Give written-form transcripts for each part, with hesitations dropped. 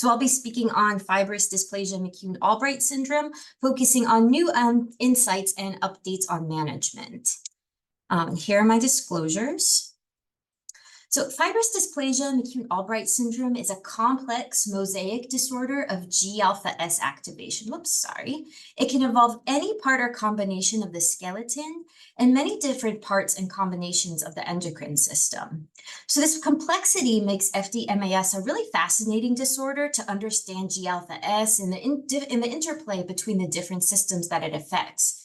So I'll be speaking on fibrous dysplasia McCune-Albright syndrome, focusing on new insights and updates on management. Here are my disclosures. So fibrous dysplasia McCune-Albright syndrome is a complex mosaic disorder of G-alpha S activation. It can involve any part or combination of the skeleton and many different parts and combinations of the endocrine system. So this complexity makes FD-MAS a really fascinating disorder to understand G-alpha S and in the interplay between the different systems that it affects.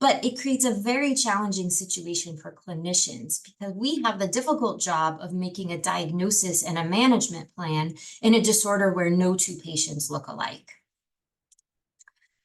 But it creates a very challenging situation for clinicians because we have the difficult job of making a diagnosis and a management plan in a disorder where no two patients look alike.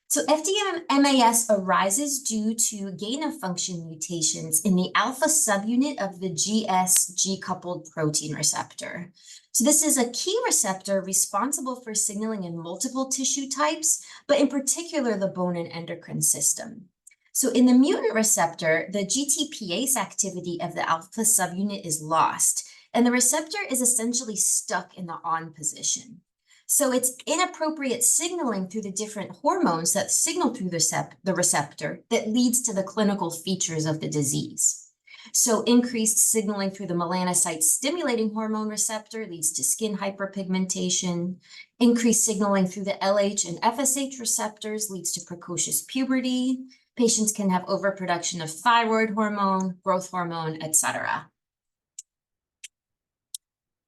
So FD-MAS arises due to gain-of-function mutations in the alpha subunit of the GS-G-coupled protein receptor. So this is a key receptor responsible for signaling in multiple tissue types, but in particular the bone and endocrine system. So in the mutant receptor, the GTPase activity of the alpha subunit is lost, and the receptor is essentially stuck in the on position. So it's inappropriate signaling through the different hormones that signal through the receptor that leads to the clinical features of the disease. So increased signaling through the melanocyte-stimulating hormone receptor leads to skin hyperpigmentation. Increased signaling through the LH and FSH receptors leads to precocious puberty. Patients can have overproduction of thyroid hormone, growth hormone, etc.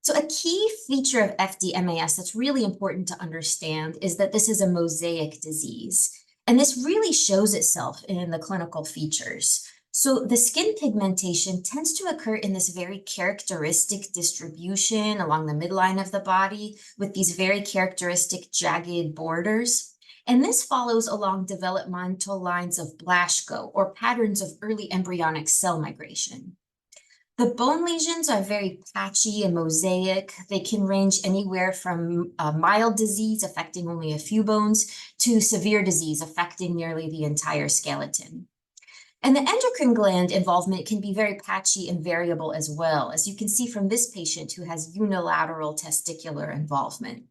So a key feature of FD-MAS that's really important to understand is that this is a mosaic disease. And this really shows itself in the clinical features. So the skin pigmentation tends to occur in this very characteristic distribution along the midline of the body with these very characteristic jagged borders. And this follows along developmental lines of Blaschko or patterns of early embryonic cell migration. The bone lesions are very patchy and mosaic. They can range anywhere from mild disease affecting only a few bones to severe disease affecting nearly the entire skeleton. And the endocrine gland involvement can be very patchy and variable as well, as you can see from this patient who has unilateral testicular involvement.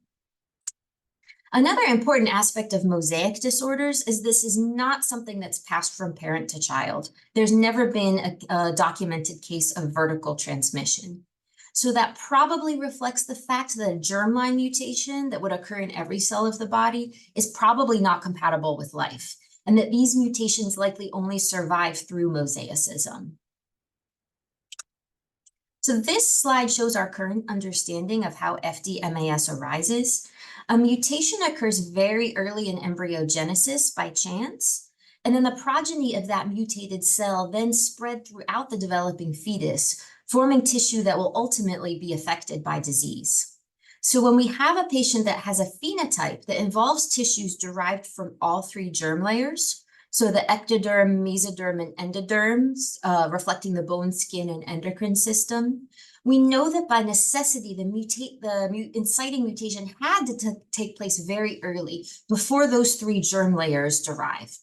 Another important aspect of mosaic disorders is this is not something that's passed from parent to child. There's never been a documented case of vertical transmission. So that probably reflects the fact that a germline mutation that would occur in every cell of the body is probably not compatible with life, and that these mutations likely only survive through mosaicism. So this slide shows our current understanding of how FD-MAS arises. A mutation occurs very early in embryogenesis by chance, and then the progeny of that mutated cell then spread throughout the developing fetus, forming tissue that will ultimately be affected by disease. So when we have a patient that has a phenotype that involves tissues derived from all three germ layers, so the ectoderm, mesoderm, and endoderms, reflecting the bone, skin, and endocrine system, we know that by necessity, the inciting mutation had to take place very early before those three germ layers derive.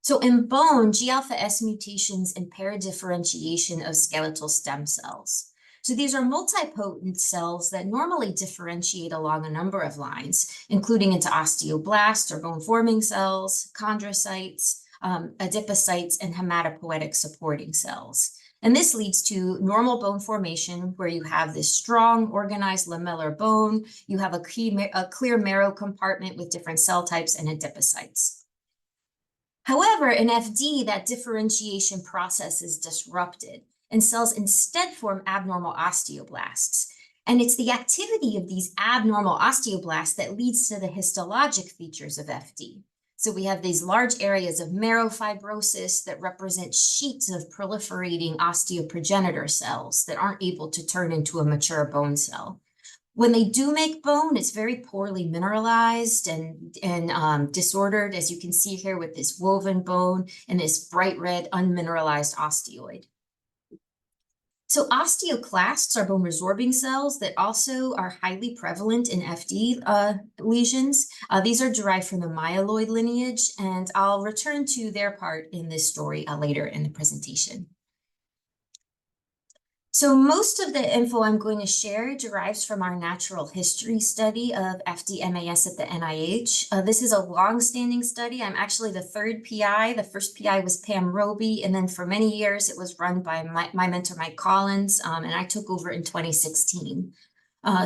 So in bone, G-alpha S mutations impair differentiation of skeletal stem cells. So these are multipotent cells that normally differentiate along a number of lines, including into osteoblasts or bone-forming cells, chondrocytes, adipocytes, and hematopoietic supporting cells. And this leads to normal bone formation where you have this strong, organized lamellar bone. You have a clear marrow compartment with different cell types and adipocytes. However, in FD, that differentiation process is disrupted, and cells instead form abnormal osteoblasts. And it's the activity of these abnormal osteoblasts that leads to the histologic features of FD. So we have these large areas of marrow fibrosis that represent sheets of proliferating osteoprogenitor cells that aren't able to turn into a mature bone cell. When they do make bone, it's very poorly mineralized and disordered, as you can see here with this woven bone and this bright red unmineralized osteoid. So osteoclasts are bone resorbing cells that also are highly prevalent in FD lesions. These are derived from the myeloid lineage, and I'll return to their part in this story later in the presentation. So most of the info I'm going to share derives from our natural history study of FD-MAS at the NIH. This is a long-standing study. I'm actually the third PI. The first PI was Pam Roby, and then for many years it was run by my mentor, Mike Collins, and I took over in 2016.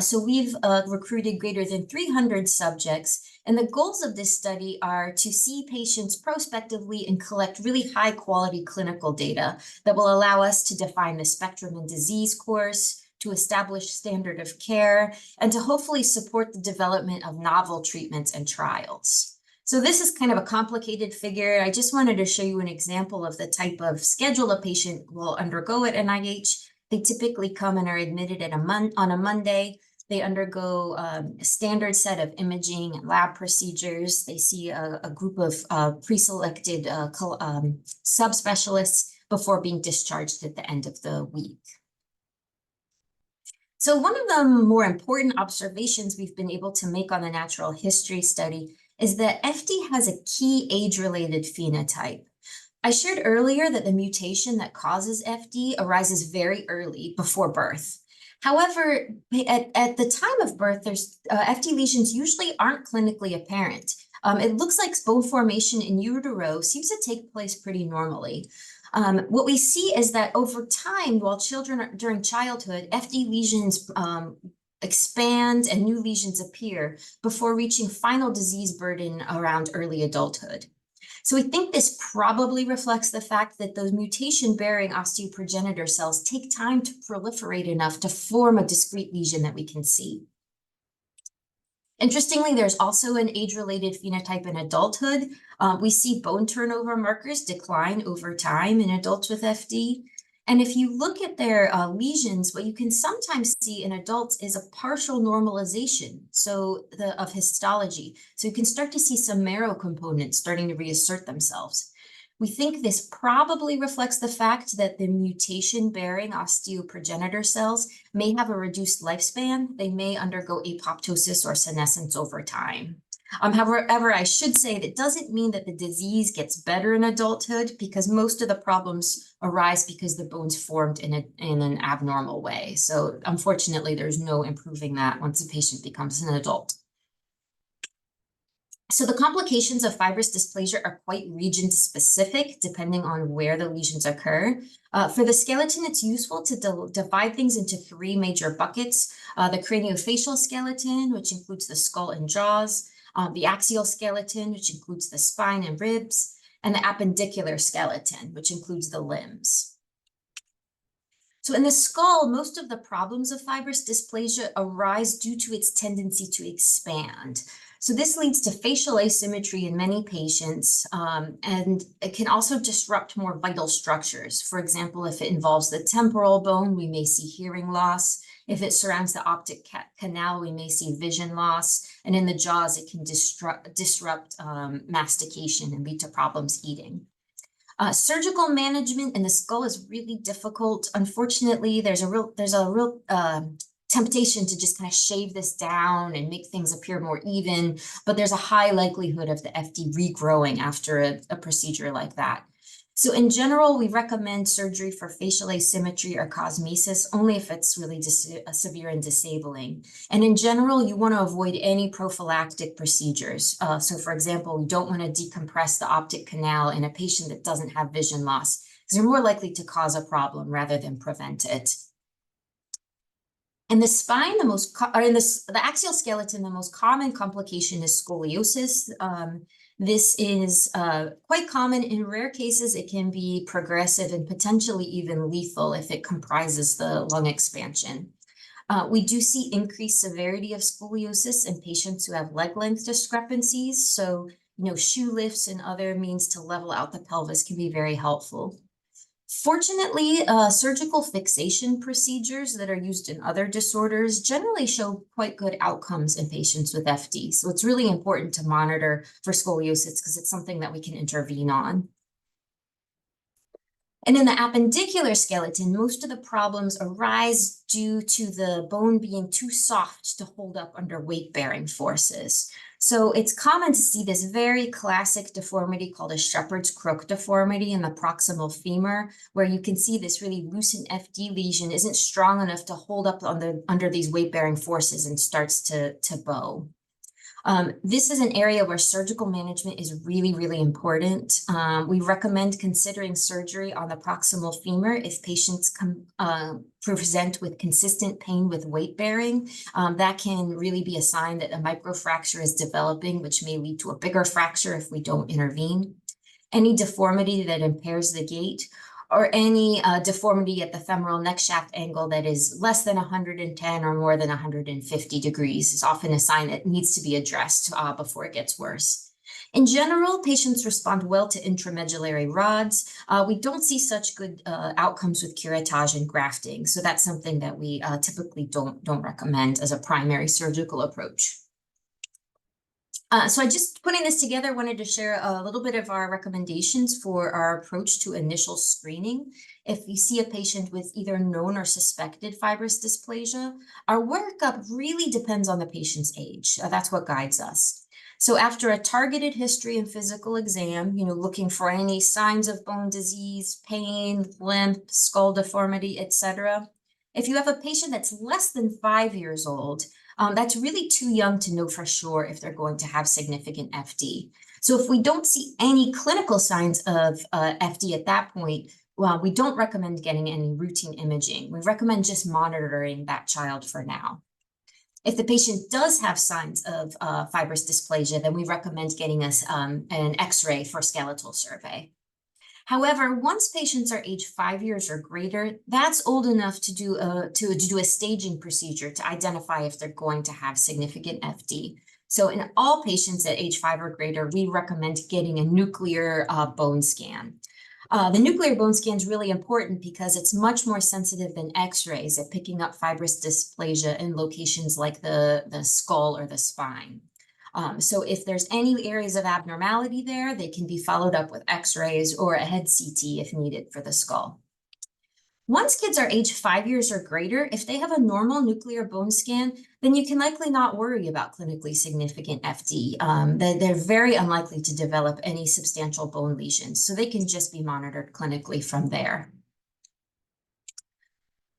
So we've recruited greater than 300 subjects, and the goals of this study are to see patients prospectively and collect really high quality clinical data that will allow us to define the spectrum and disease course, to establish standard of care, and to hopefully support the development of novel treatments and trials. So this is kind of a complicated figure. I just wanted to show you an example of the type of schedule a patient will undergo at NIH. They typically come and are admitted on a Monday. They undergo a standard set of imaging and lab procedures. They see a group of pre-selected subspecialists before being discharged at the end of the week. So one of the more important observations we've been able to make on the natural history study is that FD has a key age-related phenotype. I shared earlier that the mutation that causes FD arises very early, before birth. However, at the time of birth, FD lesions usually aren't clinically apparent. It looks like bone formation in utero seems to take place pretty normally. What we see is that over time, while children during childhood, FD lesions expand and new lesions appear before reaching final disease burden around early adulthood. So we think this probably reflects the fact that those mutation-bearing osteoprogenitor cells take time to proliferate enough to form a discrete lesion that we can see. Interestingly, there's also an age-related phenotype in adulthood. We see bone turnover markers decline over time in adults with FD. And if you look at their lesions, what you can sometimes see in adults is a partial normalization of histology. So you can start to see some marrow components starting to reassert themselves. We think this probably reflects the fact that the mutation-bearing osteoprogenitor cells may have a reduced lifespan. They may undergo apoptosis or senescence over time. However, I should say that doesn't mean that the disease gets better in adulthood, because most of the problems arise because the bone's formed in an abnormal way. So unfortunately, there's no improving that once a patient becomes an adult. So the complications of fibrous dysplasia are quite region-specific, depending on where the lesions occur. For the skeleton, it's useful to divide things into three major buckets: the craniofacial skeleton, which includes the skull and jaws, the axial skeleton, which includes the spine and ribs, and the appendicular skeleton, which includes the limbs. So in the skull, most of the problems of fibrous dysplasia arise due to its tendency to expand. So this leads to facial asymmetry in many patients, and it can also disrupt more vital structures. For example, if it involves the temporal bone, we may see hearing loss. If it surrounds the optic canal, we may see vision loss. And in the jaws, it can disrupt mastication and lead to problems eating. Surgical management in the skull is really difficult. Unfortunately, there's a real temptation to just kind of shave this down and make things appear more even, but there's a high likelihood of the FD regrowing after a procedure like that. So in general, we recommend surgery for facial asymmetry or cosmesis only if it's really severe and disabling. And in general, you want to avoid any prophylactic procedures. So for example, we don't want to decompress the optic canal in a patient that doesn't have vision loss, because they're more likely to cause a problem rather than prevent it. In the spine, the axial skeleton, the most common complication is scoliosis. This is quite common. In rare cases, it can be progressive and potentially even lethal if it comprises the lung expansion. We do see increased severity of scoliosis in patients who have leg length discrepancies. So, shoe lifts and other means to level out the pelvis can be very helpful. Fortunately, surgical fixation procedures that are used in other disorders generally show quite good outcomes in patients with FD. So it's really important to monitor for scoliosis because it's something that we can intervene on. And in the appendicular skeleton, most of the problems arise due to the bone being too soft to hold up under weight-bearing forces. So it's common to see this very classic deformity called a shepherd's crook deformity in the proximal femur, where you can see this really loosened FD lesion isn't strong enough to hold up under these weight-bearing forces and starts to bow. This is an area where surgical management is really, really important. We recommend considering surgery on the proximal femur if patients present with consistent pain with weight bearing. That can really be a sign that a microfracture is developing, which may lead to a bigger fracture if we don't intervene. Any deformity that impairs the gait, or any deformity at the femoral neck shaft angle that is less than 110 or more than 150 degrees is often a sign that needs to be addressed before it gets worse. In general, patients respond well to intramedullary rods. We don't see such good outcomes with curettage and grafting, so that's something that we typically don't recommend as a primary surgical approach. So I just putting this together, wanted to share a little bit of our recommendations for our approach to initial screening. If you see a patient with either known or suspected fibrous dysplasia, our workup really depends on the patient's age. That's what guides us. So after a targeted history and physical exam, looking for any signs of bone disease, pain, limp, skull deformity, etc. If you have a patient that's less than 5 years old, that's really too young to know for sure if they're going to have significant FD. So if we don't see any clinical signs of FD at that point, well, we don't recommend getting any routine imaging. We recommend just monitoring that child for now. If the patient does have signs of fibrous dysplasia, then we recommend getting us an X-ray for skeletal survey. However, once patients are age 5 years or greater, that's old enough to do a staging procedure to identify if they're going to have significant FD. So in all patients at age 5 or greater, we recommend getting a nuclear bone scan. The nuclear bone scan is really important because it's much more sensitive than X-rays at picking up fibrous dysplasia in locations like the skull or the spine. So if there's any areas of abnormality there, they can be followed up with X-rays or a head CT if needed for the skull. Once kids are age 5 years or greater, if they have a normal nuclear bone scan, then you can likely not worry about clinically significant FD. They're very unlikely to develop any substantial bone lesions, so they can just be monitored clinically from there.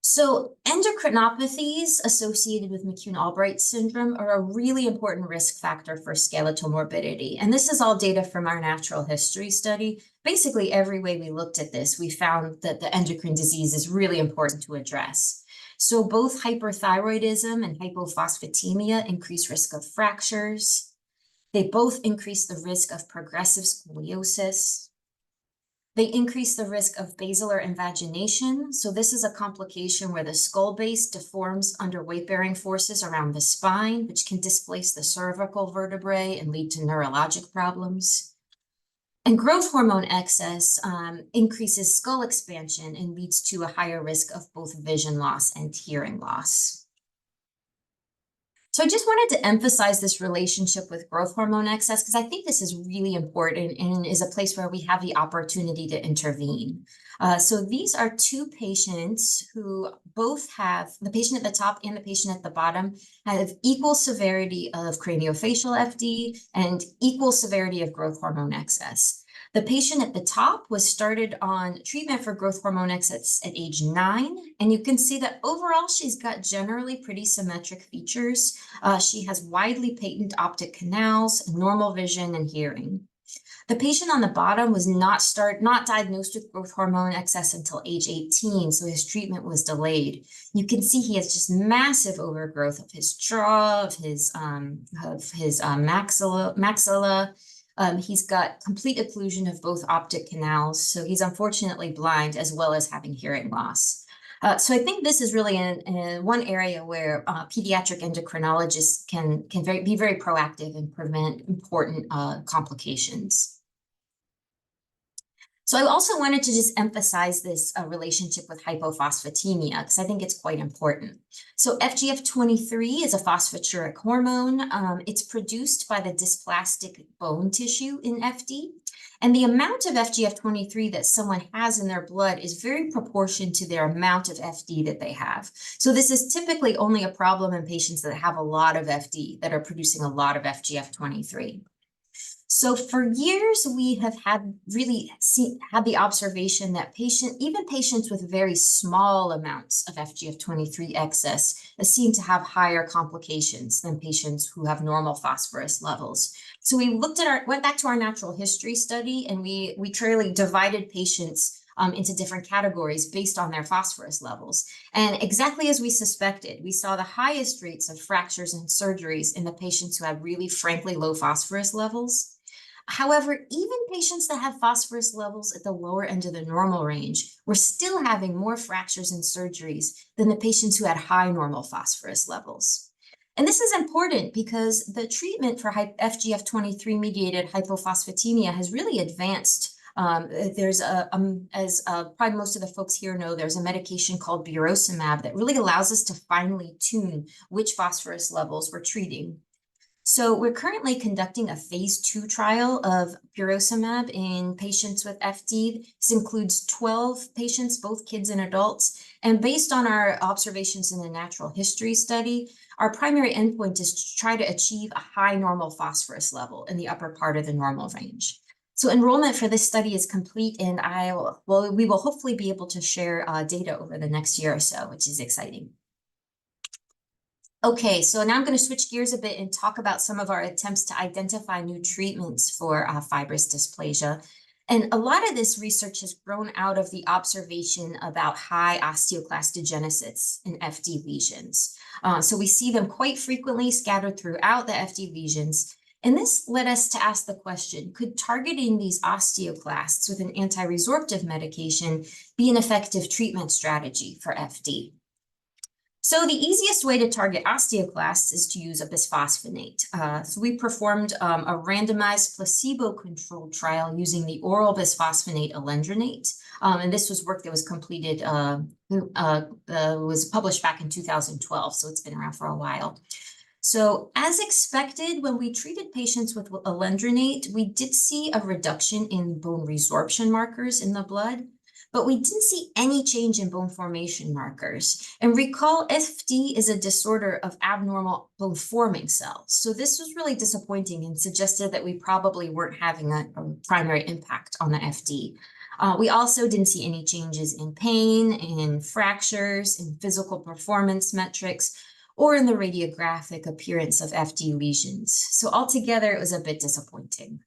So endocrinopathies associated with McCune-Albright syndrome are a really important risk factor for skeletal morbidity. And this is all data from our natural history study. Basically, every way we looked at this, we found that the endocrine disease is really important to address. So both hyperthyroidism and hypophosphatemia increase risk of fractures. They both increase the risk of progressive scoliosis. They increase the risk of basilar invagination. So this is a complication where the skull base deforms under weight-bearing forces around the spine, which can displace the cervical vertebrae and lead to neurologic problems. And growth hormone excess increases skull expansion and leads to a higher risk of both vision loss and hearing loss. So I just wanted to emphasize this relationship with growth hormone excess because I think this is really important and is a place where we have the opportunity to intervene. So these are two patients who both have, the patient at the top and the patient at the bottom, have equal severity of craniofacial FD and equal severity of growth hormone excess. The patient at the top was started on treatment for growth hormone excess at age 9, and you can see that overall she's got generally pretty symmetric features. She has widely patent optic canals, normal vision, and hearing. The patient on the bottom was not diagnosed with growth hormone excess until age 18, so his treatment was delayed. You can see he has just massive overgrowth of his jaw, of his maxilla. He's got complete occlusion of both optic canals, so he's unfortunately blind as well as having hearing loss. So I think this is really one area where pediatric endocrinologists can be very proactive and prevent important complications. So I also wanted to just emphasize this relationship with hypophosphatemia because I think it's quite important. So FGF23 is a phosphaturic hormone. It's produced by the dysplastic bone tissue in FD. And the amount of FGF23 that someone has in their blood is very proportional to their amount of FD that they have. So this is typically only a problem in patients that have a lot of FD, that are producing a lot of FGF23. So for years, we have had the observation that even patients with very small amounts of FGF23 excess seem to have higher complications than patients who have normal phosphorus levels. So we went back to our natural history study, and we clearly divided patients into different categories based on their phosphorus levels. And exactly as we suspected, we saw the highest rates of fractures and surgeries in the patients who had really, frankly, low phosphorus levels. However, even patients that have phosphorus levels at the lower end of the normal range were still having more fractures and surgeries than the patients who had high normal phosphorus levels. And this is important because the treatment for FGF23 mediated hypophosphatemia has really advanced. As probably most of the folks here know, there's a medication called Denosumab that really allows us to finely tune which phosphorus levels we're treating. So we're currently conducting a phase 2 trial of Denosumab in patients with FD. This includes 12 patients, both kids and adults. And based on our observations in the natural history study, our primary endpoint is to try to achieve a high normal phosphorus level in the upper part of the normal range. So enrollment for this study is complete, and we will hopefully be able to share data over the next year or so, which is exciting. Okay, so now I'm going to switch gears a bit and talk about some of our attempts to identify new treatments for fibrous dysplasia. And a lot of this research has grown out of the observation about high osteoclastogenesis in FD lesions. So we see them quite frequently scattered throughout the FD lesions. And this led us to ask the question, could targeting these osteoclasts with an anti-resorptive medication be an effective treatment strategy for FD? So the easiest way to target osteoclasts is to use a bisphosphonate. So we performed a randomized placebo-controlled trial using the oral bisphosphonate alendronate. And this was work that was completed, was published back in 2012, so it's been around for a while. So as expected, when we treated patients with alendronate, we did see a reduction in bone resorption markers in the blood, but we didn't see any change in bone formation markers. And recall, FD is a disorder of abnormal bone forming cells. So this was really disappointing and suggested that we probably weren't having a primary impact on the FD. We also didn't see any changes in pain, in fractures, in physical performance metrics, or in the radiographic appearance of FD lesions. So altogether, it was a bit disappointing.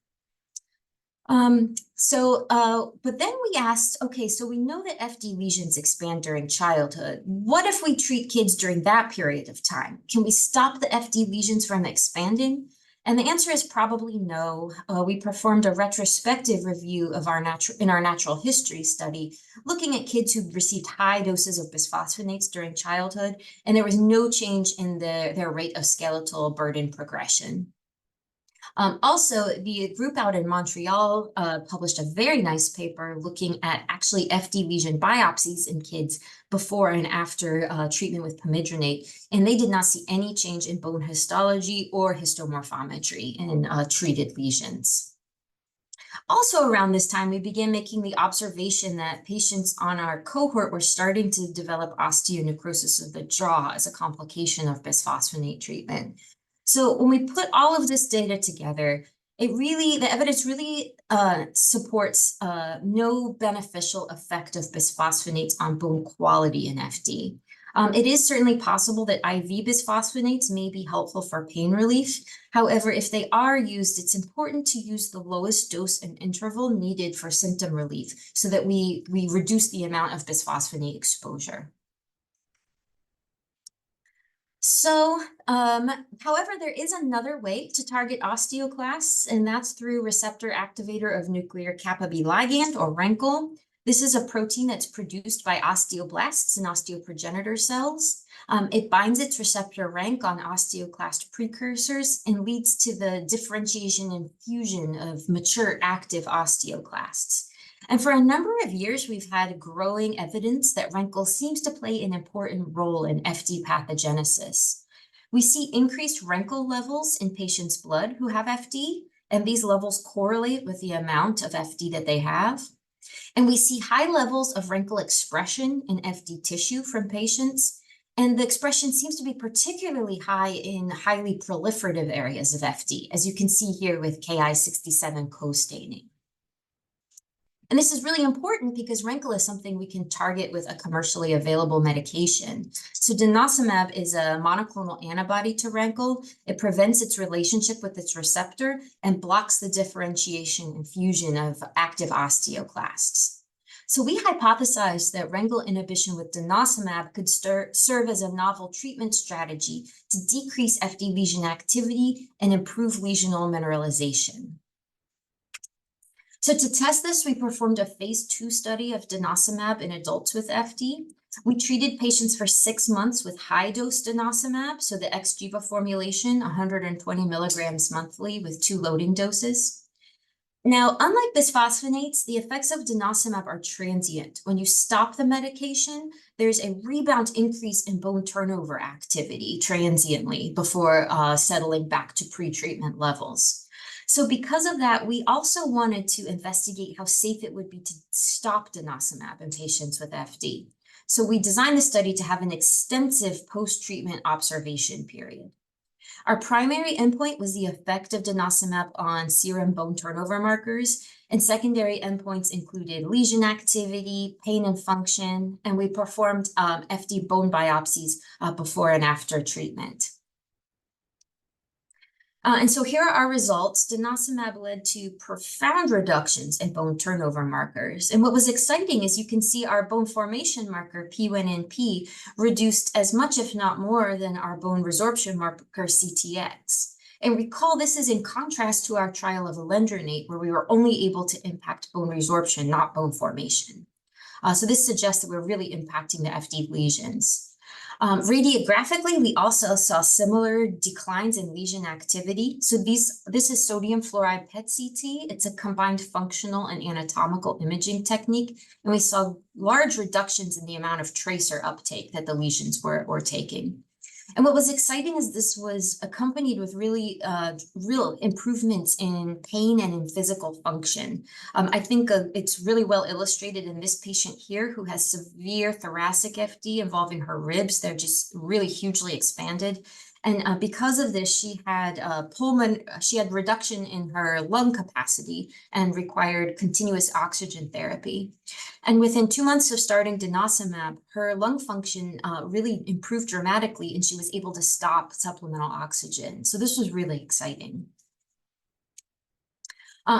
But then we asked, okay, so we know that FD lesions expand during childhood. What if we treat kids during that period of time? Can we stop the FD lesions from expanding? And the answer is probably no. We performed a retrospective review of our natural history study, looking at kids who received high doses of bisphosphonates during childhood, and there was no change in their rate of skeletal burden progression. Also, the group out in Montreal published a very nice paper looking at actually FD lesion biopsies in kids before and after treatment with pamidronate, and they did not see any change in bone histology or histomorphometry in treated lesions. Also around this time, we began making the observation that patients on our cohort were starting to develop osteonecrosis of the jaw as a complication of bisphosphonate treatment. So when we put all of this data together, the evidence really supports no beneficial effect of bisphosphonates on bone quality in FD. It is certainly possible that IV bisphosphonates may be helpful for pain relief. However, if they are used, it's important to use the lowest dose and interval needed for symptom relief so that we reduce the amount of bisphosphonate exposure. So, however, there is another way to target osteoclasts, and that's through receptor activator of nuclear kappa B ligand, or RANKL. This is a protein that's produced by osteoblasts and osteoprogenitor cells. It binds its receptor rank on osteoclast precursors and leads to the differentiation and fusion of mature active osteoclasts. And for a number of years, we've had growing evidence that RANKL seems to play an important role in FD pathogenesis. We see increased RANKL levels in patients' blood who have FD, and these levels correlate with the amount of FD that they have. And we see high levels of RANKL expression in FD tissue from patients, and the expression seems to be particularly high in highly proliferative areas of FD, as you can see here with Ki67 co-staining. And this is really important because RANKL is something we can target with a commercially available medication. So Denosumab is a monoclonal antibody to RANKL. It prevents its relationship with its receptor and blocks the differentiation and fusion of active osteoclasts. So we hypothesized that RANKL inhibition with Denosumab could serve as a novel treatment strategy to decrease FD lesion activity and improve lesional mineralization. So to test this, we performed a phase 2 study of Denosumab in adults with FD. We treated patients for 6 months with high-dose Denosumab, so the ex-Giva formulation, 120 milligrams monthly with 2 loading doses. Now, unlike bisphosphonates, the effects of Denosumab are transient. When you stop the medication, there's a rebound increase in bone turnover activity transiently before settling back to pre-treatment levels. So because of that, we also wanted to investigate how safe it would be to stop Denosumab in patients with FD. So we designed the study to have an extensive post-treatment observation period. Our primary endpoint was the effect of Denosumab on serum bone turnover markers, and secondary endpoints included lesion activity, pain and function, and we performed FD bone biopsies before and after treatment. And so here are our results. Denosumab led to profound reductions in bone turnover markers. And what was exciting is you can see our bone formation marker, P1NP, reduced as much, if not more, than our bone resorption marker, CTX. And recall, this is in contrast to our trial of alendronate, where we were only able to impact bone resorption, not bone formation. So this suggests that we're really impacting the FD lesions. Radiographically, we also saw similar declines in lesion activity. So this is sodium fluoride PET CT. It's a combined functional and anatomical imaging technique. And we saw large reductions in the amount of tracer uptake that the lesions were taking. And what was exciting is this was accompanied with really real improvements in pain and in physical function. I think it's really well illustrated in this patient here who has severe thoracic FD involving her ribs. They're just really hugely expanded. And because of this, she had reduction in her lung capacity and required continuous oxygen therapy. And within 2 months of starting Denosumab, her lung function really improved dramatically, and she was able to stop supplemental oxygen. So this was really exciting.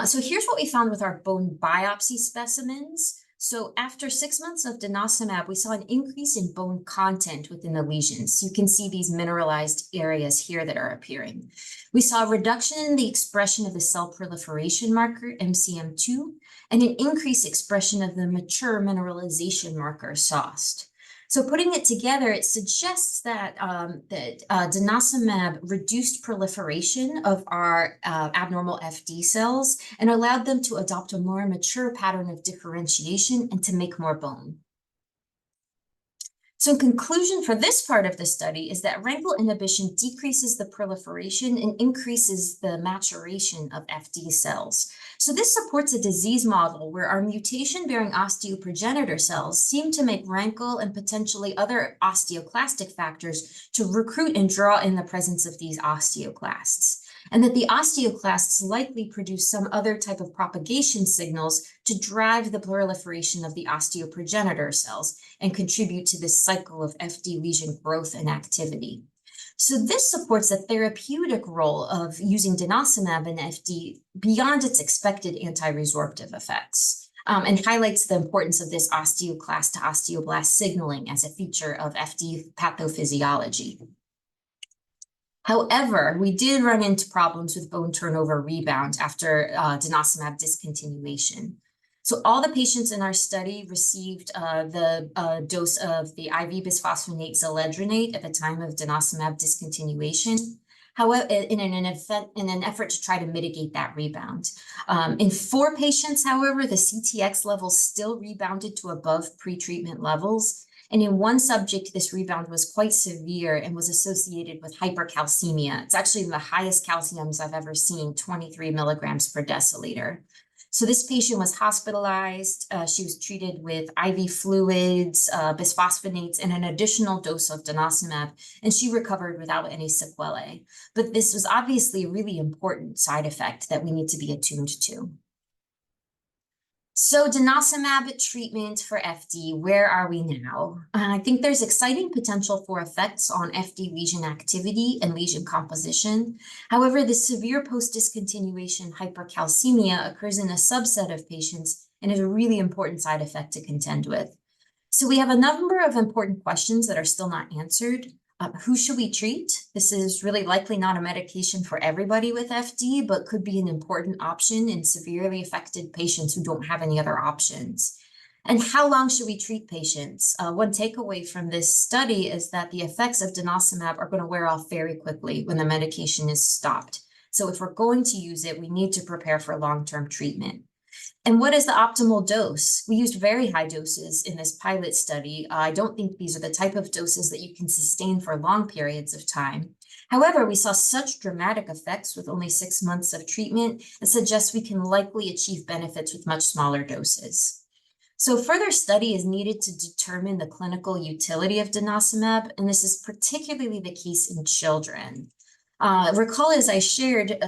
So here's what we found with our bone biopsy specimens. So after 6 months of Denosumab, we saw an increase in bone content within the lesions. You can see these mineralized areas here that are appearing. We saw a reduction in the expression of the cell proliferation marker, MCM2, and an increased expression of the mature mineralization marker, SOST. So putting it together, it suggests that Denosumab reduced proliferation of our abnormal FD cells and allowed them to adopt a more mature pattern of differentiation and to make more bone. So in conclusion for this part of the study is that RANKL inhibition decreases the proliferation and increases the maturation of FD cells. So this supports a disease model where our mutation-bearing osteoprogenitor cells seem to make RANKL and potentially other osteoclastic factors to recruit and draw in the presence of these osteoclasts, and that the osteoclasts likely produce some other type of propagation signals to drive the proliferation of the osteoprogenitor cells and contribute to this cycle of FD lesion growth and activity. So this supports a therapeutic role of using Denosumab in FD beyond its expected anti-resorptive effects, and highlights the importance of this osteoclast to osteoblast signaling as a feature of FD pathophysiology. However, we did run into problems with bone turnover rebound after Denosumab discontinuation. So all the patients in our study received the dose of the IV bisphosphonate zoledronate at the time of Denosumab discontinuation. However, in an effort to try to mitigate that rebound. In 4 patients, however, the CTX levels still rebounded to above pre-treatment levels. And in one subject, this rebound was quite severe and was associated with hypercalcemia. It's actually the highest calciums I've ever seen, 23 milligrams per deciliter. So this patient was hospitalized. She was treated with IV fluids, bisphosphonates, and an additional dose of denosumab, and she recovered without any sequelae. But this was obviously a really important side effect that we need to be attuned to. So denosumab treatment for FD, where are we now? I think there's exciting potential for effects on FD lesion activity and lesion composition. However, the severe post-discontinuation hypercalcemia occurs in a subset of patients and is a really important side effect to contend with. So we have a number of important questions that are still not answered. Who should we treat? This is really likely not a medication for everybody with FD, but could be an important option in severely affected patients who don't have any other options. And how long should we treat patients? One takeaway from this study is that the effects of denosumab are going to wear off very quickly when the medication is stopped. So if we're going to use it, we need to prepare for long-term treatment. And what is the optimal dose? We used very high doses in this pilot study. I don't think these are the type of doses that you can sustain for long periods of time. However, we saw such dramatic effects with only 6 months of treatment that suggests we can likely achieve benefits with much smaller doses. So further study is needed to determine the clinical utility of denosumab, and this is particularly the case in children. Recall, as I shared,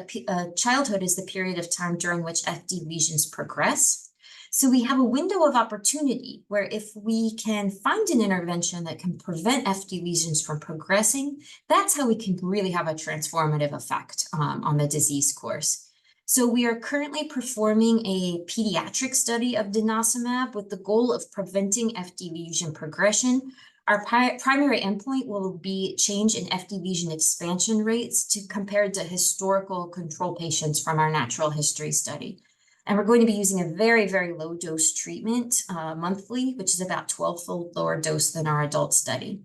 childhood is the period of time during which FD lesions progress. So we have a window of opportunity where if we can find an intervention that can prevent FD lesions from progressing, that's how we can really have a transformative effect on the disease course. So we are currently performing a pediatric study of denosumab with the goal of preventing FD lesion progression. Our primary endpoint will be change in FD lesion expansion rates compared to historical control patients from our natural history study. And we're going to be using a very, very low dose treatment monthly, which is about 12-fold lower dose than our adult study.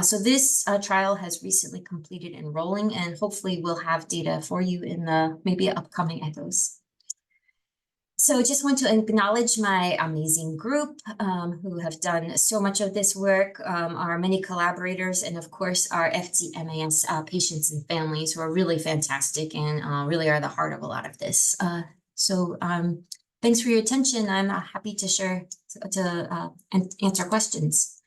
So this trial has recently completed enrolling, and hopefully we'll have data for you in the maybe upcoming echoes. So I just want to acknowledge my amazing group who have done so much of this work, our many collaborators, and of course our FD-MAS patients and families who are really fantastic and really are the heart of a lot of this. So thanks for your attention. I'm happy to share, to answer questions.